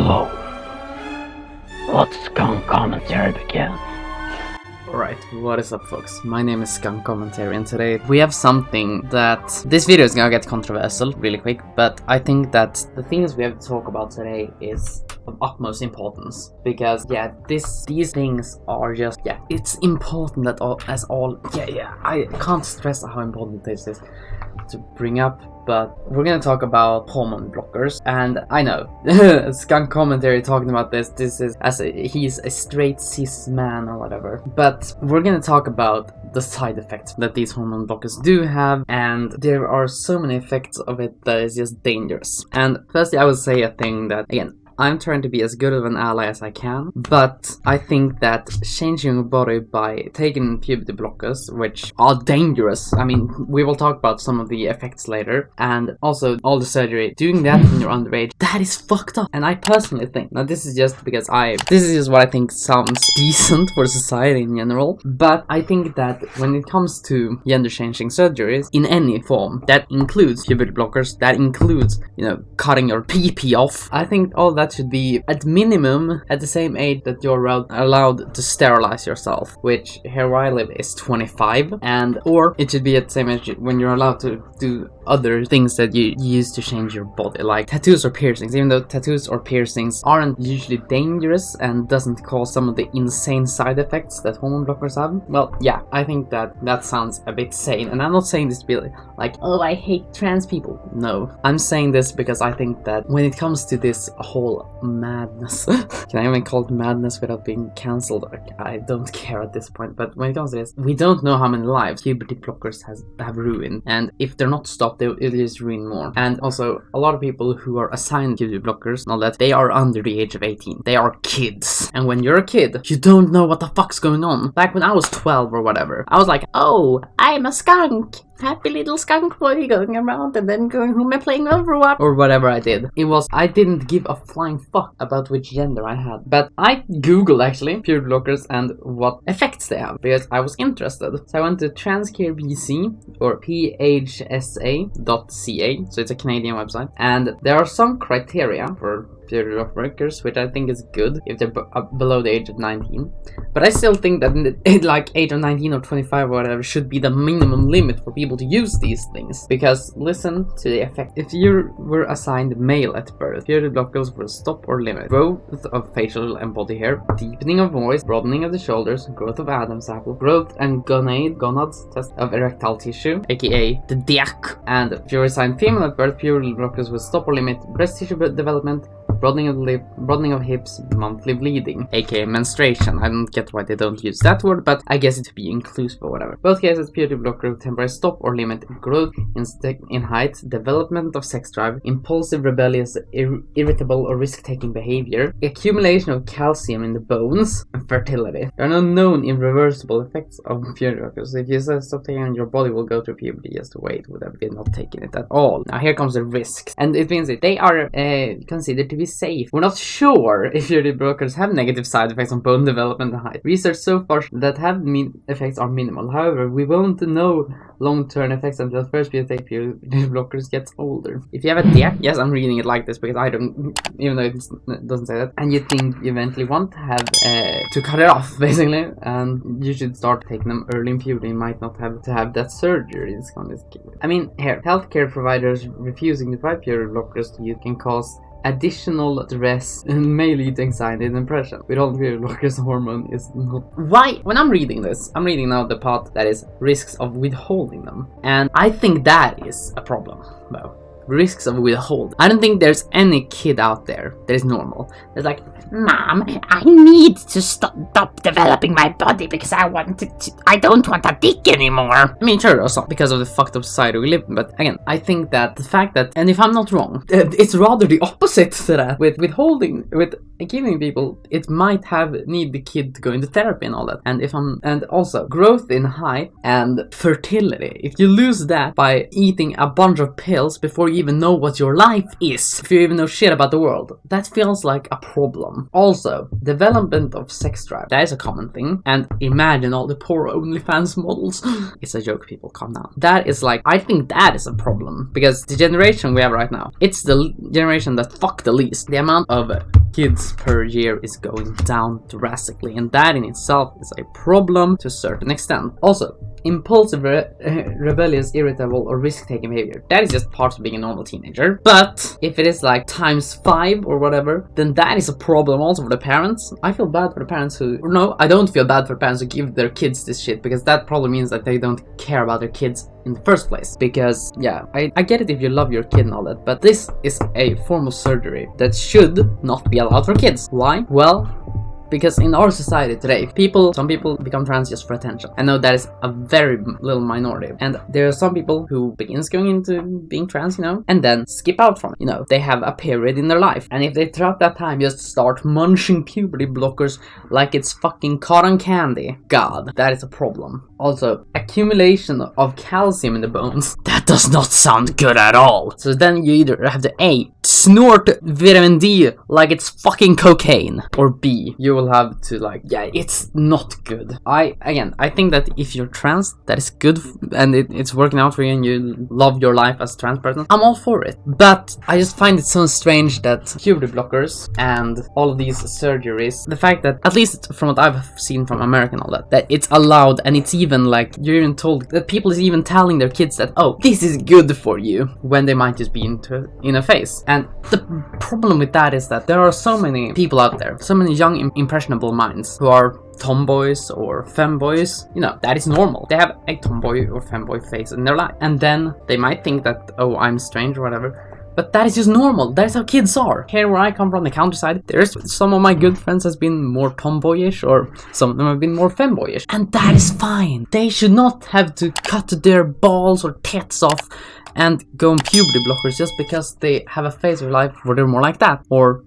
Hello. Let Skunk Commentary begin. Alright, what is up folks? My name is Skunk Commentary and today we have something that... This video is gonna get controversial really quick, but I think that the things we have to talk about today is of utmost importance. Because, these things are just, it's important that I can't stress how important this is to bring up. But we're gonna talk about hormone blockers, and I know, Skunk Commentary talking about this is he's a straight cis man or whatever. But we're gonna talk about the side effects that these hormone blockers do have, and there are so many effects of it that is just dangerous. And firstly, I would say a thing that, again, I'm trying to be as good of an ally as I can, but I think that changing your body by taking puberty blockers, which are dangerous, I mean, we will talk about some of the effects later, and also all the surgery, doing that when you're underage, that is fucked up. And I personally think, now this is just because this is just what I think sounds decent for society in general, but I think that when it comes to gender-changing surgeries, in any form, that includes puberty blockers, that includes, cutting your pee-pee off, I think all that should be at minimum at the same age that you're allowed to sterilize yourself, which here where I live is 25, or it should be at the same age when you're allowed to do other things that you use to change your body, like tattoos or piercings. Even though tattoos or piercings aren't usually dangerous and doesn't cause some of the insane side effects that hormone blockers have, well, I think that sounds a bit sane. And I'm not saying this to be like, oh, I hate trans people. No, I'm saying this because I think that when it comes to this whole madness, can I even call it madness without being cancelled? I don't care at this point, but when it comes to this, we don't know how many lives puberty blockers have ruined, and if they're not stopped, it'll just ruin more. And also, a lot of people who are assigned puberty blockers, know that they are under the age of 18. They are kids, and when you're a kid, you don't know what the fuck's going on. Like when I was 12 or whatever, I was like, oh, I'm a skunk. Happy little skunk boy going around and then going home and playing Overwatch or whatever I did. I didn't give a flying fuck about which gender I had. But I googled actually puberty blockers and what effects they have because I was interested. So I went to Transcare BC or phsa.ca, so it's a Canadian website, and there are some criteria for puberty blockers, which I think is good if they're below the age of 19. But I still think that like age of 19 or 25 or whatever should be the minimum limit for people to use these things. Because listen to the effect. If you were assigned male at birth, puberty blockers will stop or limit growth of facial and body hair, deepening of voice, broadening of the shoulders, growth of Adam's apple, growth and gonads test of erectile tissue, aka the dick. And if you were assigned female at birth, puberty blockers will stop or limit breast tissue development, broadening of lip, broadening of hips, monthly bleeding, aka menstruation. I don't get why they don't use that word, but I guess it to be inclusive or whatever. Both cases, puberty blocker will temporarily stop or limit growth in height, development of sex drive, impulsive, rebellious, irritable or risk-taking behavior, accumulation of calcium in the bones, and fertility. There are no known irreversible effects of puberty blockers. If you stop taking it, your body will go through puberty. Just wait, would have been not taking it at all. Now here comes the risks, and it means that they are considered to be safe. We're not sure if puberty blockers have negative side effects on bone development and height. Research so far that have effects are minimal. However, we won't know long-term effects until the first puberty blockers gets older. If you have a dick, yes, I'm reading it like this because I don't, even though it doesn't say that, and you think you eventually want to have to cut it off, basically, and you should start taking them early in puberty. You might not have to have that surgery. I mean, here, healthcare providers refusing to provide puberty blockers to youth can cause additional stress and may lead to anxiety and depression. With all puberty blockers, hormone is not. Why? When I'm reading this, I'm reading now the part that is risks of withholding them, and I think that is a problem, though. Risks of withhold. I don't think there's any kid out there that is normal. That's like, Mom, I need to stop developing my body because I don't want a dick anymore. I mean, sure, also because of the fucked up society we live in, but again, I think that the fact that, and if I'm not wrong, it's rather the opposite to that. With withholding, with giving people, it might need the kid to go into therapy and all that. And also growth in height and fertility. If you lose that by eating a bunch of pills before you even know what your life is, if you even know shit about the world, that feels like a problem. Also, development of sex drive. That is a common thing. And imagine all the poor OnlyFans models. It's a joke, people, calm down. That is like, I think that is a problem. Because the generation we have right now, it's the generation that fuck the least. The amount of kids per year is going down drastically, and that in itself is a problem to a certain extent. Also, impulsive, rebellious, irritable, or risk-taking behavior. That is just part of being a normal teenager. But if it is like ×5 or whatever, then that is a problem also for the parents. I feel bad for the parents who... No, I don't feel bad for parents who give their kids this shit, because that probably means that they don't care about their kids in the first place. Because, yeah, I get it if you love your kid and all that, but this is a form of surgery that should not be allowed for kids. Why? Well, because in our society today, some people become trans just for attention. I know that is a very little minority. And there are some people who begins going into being trans, and then skip out from it. They have a period in their life. And if they throughout that time just start munching puberty blockers like it's fucking cotton candy, God, that is a problem. Also, accumulation of calcium in the bones. That does not sound good at all. So then you either have to A, snort vitamin D like it's fucking cocaine, or B, you will have to it's not good. I think that if you're trans, that is good and it's working out for you and you love your life as a trans person, I'm all for it. But I just find it so strange that puberty blockers and all of these surgeries, the fact that, at least from what I've seen from America and all that it's allowed, and it's even you're even told that people is even telling their kids that, oh, this is good for you, when they might just be in a phase. And the problem with that is that there are so many people out there, so many young impressionable minds who are tomboys or femboys. That is normal. They have a tomboy or femboy phase in their life, and then they might think that, oh, I'm strange or whatever. But that is just normal. That is how kids are. Here where I come from, the countryside, there's some of my good friends has been more tomboyish, or some of them have been more femboyish. And that is fine. They should not have to cut their balls or tits off and go on puberty blockers just because they have a phase of life where they're more like that. Or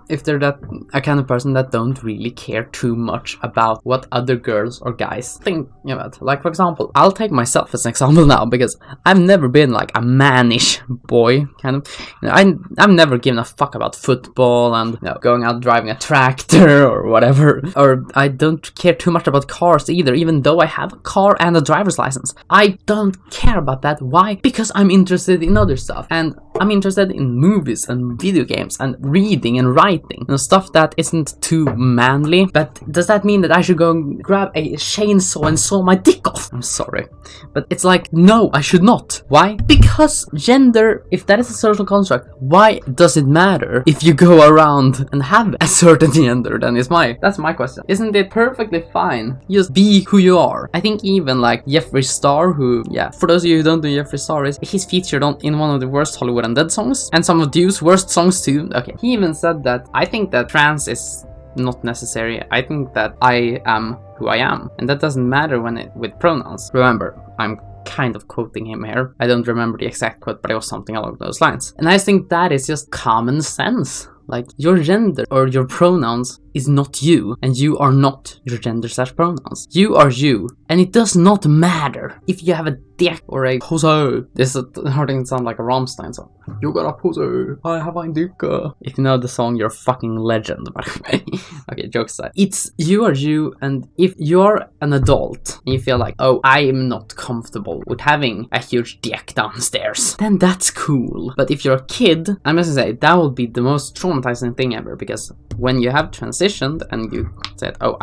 if they're a kind of person that don't really care too much about what other girls or guys think about. Like, for example, I'll take myself as an example now, because I've never been like a mannish boy, kind of. I've never given a fuck about football and going out driving a tractor or whatever. Or I don't care too much about cars either, even though I have a car and a driver's license. I don't care about that. Why? Because I'm interested in other stuff, and I'm interested in movies and video games and reading and writing, stuff that isn't too manly. But does that mean that I should go and grab a chainsaw and saw my dick off? I'm sorry, but it's like, no, I should not. Why? Because gender, if that is a social construct, why does it matter if you go around and have a certain gender? That's my question. Isn't it perfectly fine? Just be who you are. I think even like Jeffree Star, who, for those of you who don't know, Jeffree Star he's featured in one of the worst Hollywood Undead songs, and some of Dude's worst songs too. Okay, he even said that, I think that trans is not necessary. I think that I am who I am, and that doesn't matter with pronouns. Remember, I'm kind of quoting him here. I don't remember the exact quote, but it was something along those lines. And I think that is just common sense. Like, your gender or your pronouns is not you, and you are not your gender/pronouns. You are you, and it does not matter if you have a dick or a pussy. This is starting to sound like a Rammstein song. You got a pussy, I have a dick. If you know the song, you're a fucking legend, by the way. Okay, jokes aside. You are you, and if you're an adult and you feel like, oh, I am not comfortable with having a huge dick downstairs, then that's cool. But if you're a kid, I'm just gonna say, that will be the most traumatizing thing ever, because when you have transitioned and you said, oh,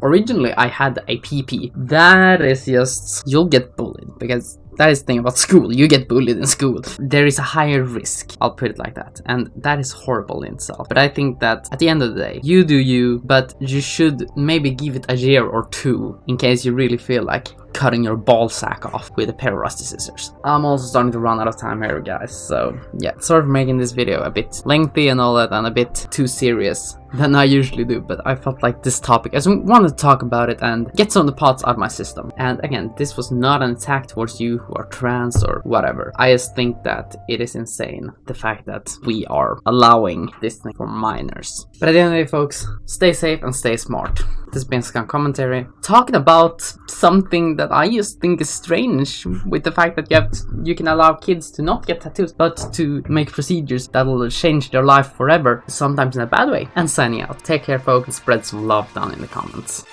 originally I had a PP, that is just, you'll get bullied, because that is the thing about school. You get bullied in school. There is a higher risk, I'll put it like that, and that is horrible in itself. But I think that at the end of the day, you do you, but you should maybe give it a year or two in case you really feel like cutting your ball sack off with a pair of rusty scissors. I'm also starting to run out of time here, guys, so yeah, sorry for making this video a bit lengthy and all that, and a bit too serious than I usually do, but I felt like this topic, I just wanted to talk about it and get some of the parts out of my system. And again, this was not an attack towards you who are trans or whatever. I just think that it is insane, the fact that we are allowing this thing for minors. But at the end of the day, folks, stay safe and stay smart. This has been Skunk Commentary, talking about something that I just think is strange, with the fact that you can allow kids to not get tattoos, but to make procedures that will change their life forever, sometimes in a bad way. And signing out. Take care, folks, and spread some love down in the comments.